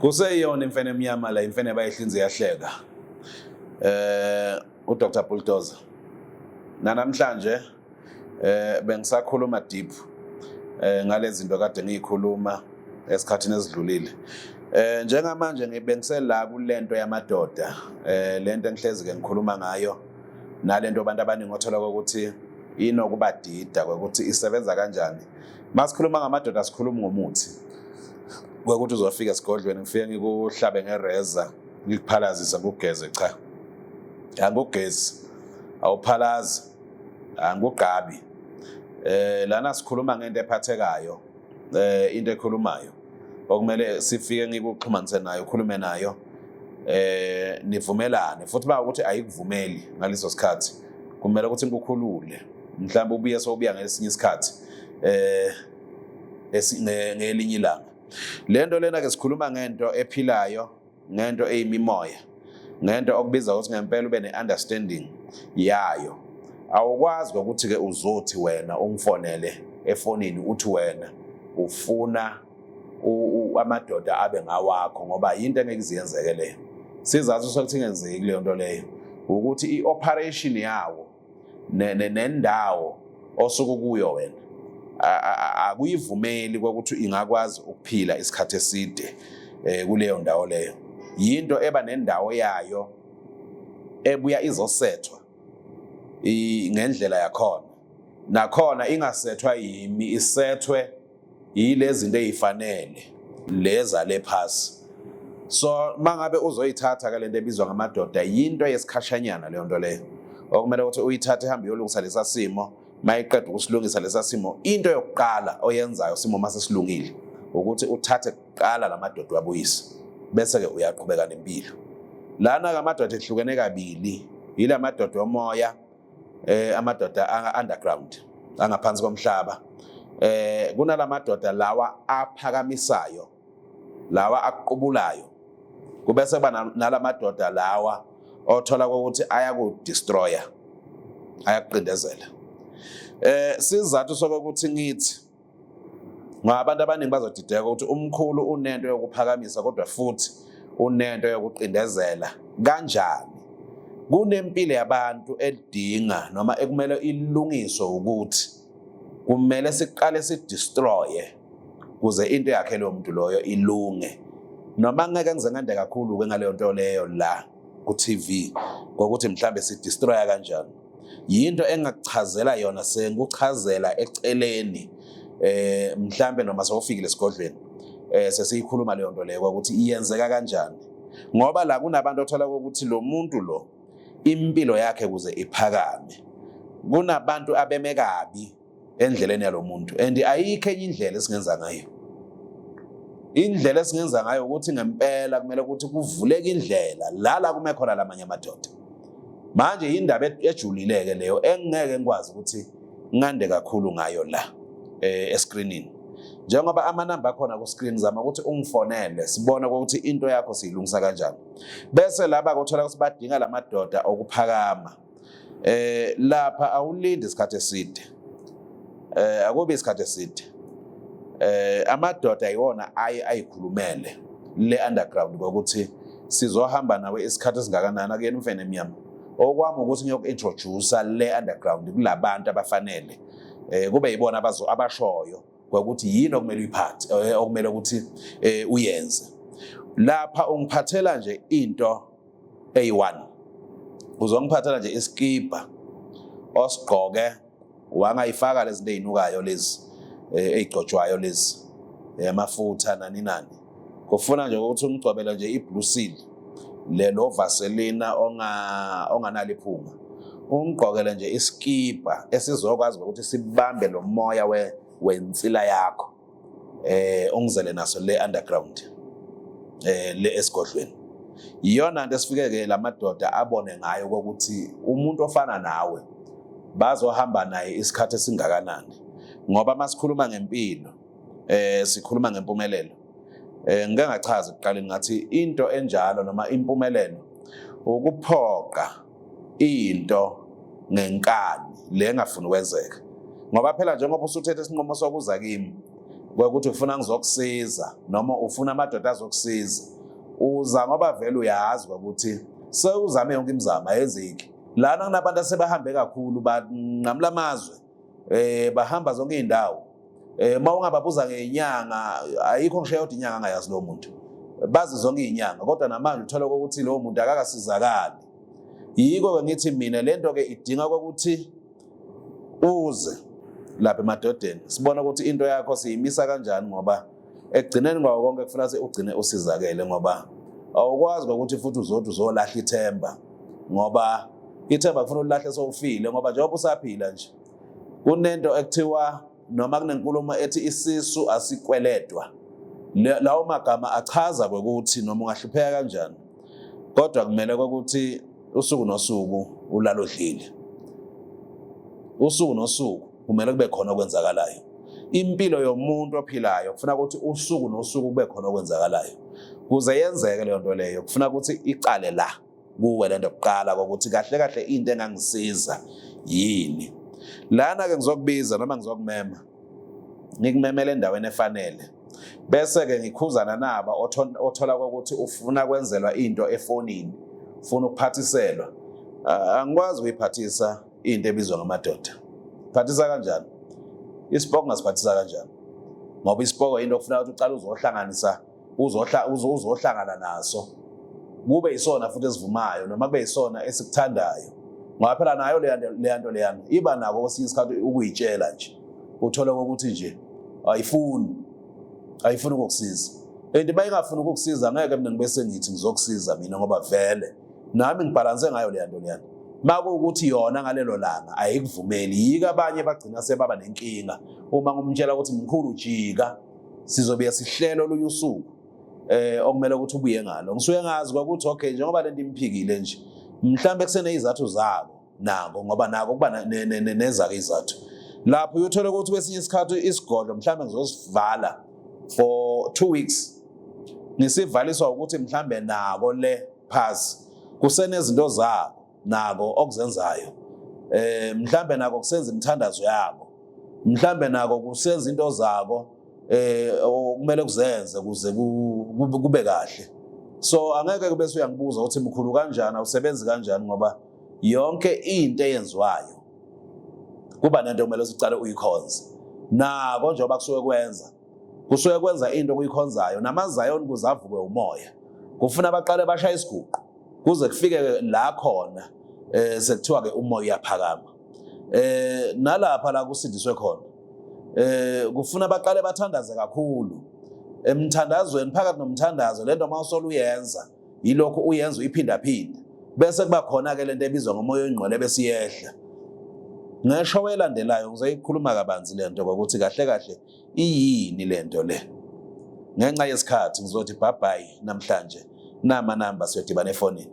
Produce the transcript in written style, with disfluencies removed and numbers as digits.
Kuseyiyona imfene emnyama la imfene bayihlinze yahleka. uDr Bulldozer. Namhlanje bengisakhuluma deep ngalezi zinto kade ngiyikhuluma esikhathini esidlulile. Njengamanje ngibengisela kulento yamadoda, lento engihlezi ke ngikhuluma ngayo nalento abantu abaningi othola ukuthi inokubadida ukuthi isebenza kanjani. Masikhuluma ngamadoda sikhuluma ngomuthi. Ukuthi uzofika esigodlweni ngifike ngikuhlabe ngereza ngikuphalazisa ngugeze cha. Angugezi awuphalazi angugqabi. Lana sikhuluma ngento ephathekayo, into ekhulumayo okumele sifike ngikuxhumanise nayo ukhulume nayo nivumelane futhi ukuthi ayikuvumeli ngaleso sikhathi kumele ukuthi ngikukhulule mhlawumbe ubuye sobuya ngesinye isikhathi ngelinye ilanga. Lento lena ke sikhuluma ngento ephilayo, ngento eyimimoya, ngento okubiza ukuthi ngempela ube ne-understanding yayo. Awukwazi ukuthi ke uzothi wena ungifonele efonini uthi wena ufuna amadoda abe ngawakho ngoba into engeke iziyenzeke leyo. Sizathu sokuthi ingenzeki leyo nto leyo ukuthi i-operation yawo nendawo osuku kuyo wena akuyivumeli ukuthi ingakwazi ukuphila isikhathi eside kuleyo ndawo leyo. Yinto eba nendawo yayo ebuya izosethwa ngendlela yakhona. Nakhona ingasethwa yimi isethwe yilezi zinto ezifanele leza lephasi. So mangabe uzoyithatha ke lento ebizwa ngamadoda yinto yesikhashanyana leyo nto leyo. Okumele ukuthi uyithathe ihambe yolungisa lesa simo, mayiqeda ukusilungisa lesa simo, into yokuqala oyenzayo simo mase silungile ukuthi uthathe kuqala lamadoda wabuyise bese ke uyaqhubeka nempilo. Lana ngamadoda ehlukene kabili, yila madoda omoya, amadoda underground, angaphansi komhlaba. Kunalamadoda lawa aphakamisayo, lawa aqubulayo. Kubese bana nalamadoda lawa othola ukuthi ayakudestroya, ayakuqindezela. Sizathu sokuthi ngithi ngabantu abaningi bazodideka ukuthi umkhulu unento yokuphakamisa kodwa futhi unento yokuqindezela kanjani. Kunempilo yabantu edinga noma ekumele ilungiswe ukuthi kumele siqale sidestroye kuze into yakhe lo muntu loyo ilunge. Noma ngeke ngize ngande kakhulu ke ngaleyo nto leyo la ku TV ngokuthi mhlambe sidestroya kanjani. Yinto engakuchazela yona sengikuchazela eceleni mhlambe noma sewufikile esigodlweni sesiyikhuluma leyo nto leyo ukuthi iyenzeka kanjani. Ngoba la kunabantu othola ukuthi lo muntu lo impilo yakhe kuze iphakame. Kunabantu abeme kabi endleleni yalo muntu and ayikho enye indlela esingenza ngayo. Indlela esingenza ngayo ukuthi ngempela kumele ukuthi kuvuleke indlela la kume khona lamanye amadoda. Manje indaba ejulileke leyo engeke ngikwazi ukuthi ngande kakhulu ngayo la escreenini. Njengoba amanamba akhona ku screen zama ukuthi ungifonele sibone ukuthi into yakho siyilungisa kanjani. Bese laba kuthola ukuthi badinga lamadoda okuphakama. Lapha awulindi isikhathi eside. Akubi isikhathi eside. Amadoda ayona ayikhulumele le underground ukuthi sizohamba nawe isikhathi esingakanani akuyena umfene emnyama. Okwami ukuthi ngiyoku-introduce le underground kulabantu abafanele. Kube yibona abashoyo ukuthi yini okumele uyiphathe okumele ukuthi uyenze. Lapha ungiphathela nje into eyi1. Uzongiphathela nje iskipa osigqoke wangayifaka lezi zinto ezinukayo lezi ezigcotshwayo lezi amafutha nani. Kufuna nje ukuthi ungigcobele nje iblue seal lo vaselina onganali phunga. Ungigqokele nje iskipa esizokwazi ukuthi sibambe lo moya wensila yakho ongizele naso le underground le esigodlweni. Iyona into esifike ke lamadoda abone ngayo ukuthi umuntu ofana nawe bazohamba naye isikhathi esingakanani. Ngoba masikhuluma ngempilo sikhuluma ngempumelelo. Ngeke ngachaza ekuqaleni ngathi into enjalo noma impumelelo ukuphoqa into ngenkani le engafuni ukwenzeka. Ngoba phela njengoba usuthethe isinqumo sokuza kimi ukuthi ufuna ngizokusiza noma ufuna amadoda azokusiza, uza ngoba vele uyazi ukuthi sewuzame yonke imizamo ayenzeki. Lana kunabantu asebahambe kakhulu banqamula amazwe, bahamba zonke iy'ndawo. Uma ungababuza ngey'nyanga, ayikho ngisho yodwa inyanga angayazi lowo muntu. Bazi zonke iy'nyanga, kodwa namanje uthola ukuthi lowo muntu akakasizakali. Yiko-ke ngithi mina lento-ke idinga kokuthi uze lapha emadodeni sibona ukuthi into yakho siyimisa kanjani, ngoba ekugcineni kwawo konke kufanele ukuthi ugcine usizakele, ngoba awukwazi ukuthi futhi uzothi uzolahla ithemba, ngoba ithemba kufuna ulahle sowufile, ngoba njengoba usaphila nje kunento ekuthiwa noma kunenkulumo ethi isisu asikweledwa. Lawo magama achaza ukuthi noma ungahlupheka kanjani, kodwa kumele ukuthi usuku nosuku ulalo dlile. Usuku nosuku kumele kube khona okwenzakalayo. Impilo yomuntu ophilayo kufuna ukuthi usuku nosuku kube khona okwenzakalayo. Kuze yenzeke leyo nto leyo kufuna ukuthi icale la kuwe lento kuqala ukuthi kahle kahle into engangisiza yini. Lana-ke ngizokubiza noma ngizokumema, ngikumemele endaweni efanele, bese-ke ngikhuzana naba othola ukuthi ufuna kwenzelwa into efonini, ufuna ukuphathiselwa. Angikwazi ukuyiphathisa into ebizwa ngamadoda. Phathisa kanjani? Isipoko ngasiphathisa kanjani? Ngoba isipoko into okufuna ukuthi uqale uzohlanganisa, uzohlangana naso, kube yisona futhi esivumayo noma kube yisona esikuthandayo. Ngoba phela nayo leya nto leyana iba nako kwesinye isikhathi ukuyitshela nje, uthole ukuthi nje ayifuni ukukusiza. And bayingafuni ukukusiza ngeke mina ngibe sengithi ngizokusiza mina, ngoba vele nami ngibhalanse ngayo leya nto leyana. Makuwukuthi yona ngalelo langa ayikuvumeli, yika abanye bagcina sebaba nenkinga uma ngumtshela ukuthi mkhulu jika sizobuya sihlelo olunye usuku okumele ukuthi ubuye ngalo. Ngisuke ngazi ukuthi okay, njengoba lento imphikile nje, mhlambe kusene izathu zabo nako, ngoba nako kuba nezake izathu. Lapho uyothola ukuthi kwesinye isikhathi isigodlo mhlambe ngizosivala for 2 weeks, ngisivaliswa ukuthi mhlambe nako le phasi kusenezinto zabo nako okuzenzayo, mhlambe nako kusenza imithandazo yabo, mhlambe nako kusenza into zabo okumele kuzenze kuze kube kahle. So angeke kube uyangibuza ukuthi mkhulu kanjani, awusebenzi kanjani, ngoba yonke into eyenziwayo kuba nento kumele sicale uyikhonze. Nako njengoba kusuke kwenza into okuyikhonzayo, namazayoni kuze avuke umoya, kufuna baqale bashaya isiguqu kuze kufike la khona sekuthiwa-ke umoya uyaphakama. Nalapha la kusindiswe khona kufuna baqale bathandaze kakhulu. Emthandazweni, phakathi nomthandazo, lento uma usolo uyenza yilokho uyenza uyiphindaphinda, bese kuba khona-ke lento ebizwa ngomoya oyingqwele besiyehla. Ngesho welandelayo ngizoyikhuluma kabanzi lento ngokuthi kahle kahle iyini lento le. Ngenxa yesikhathi ngizothi bye bye namhlanje, nama namba siyodibana efonini.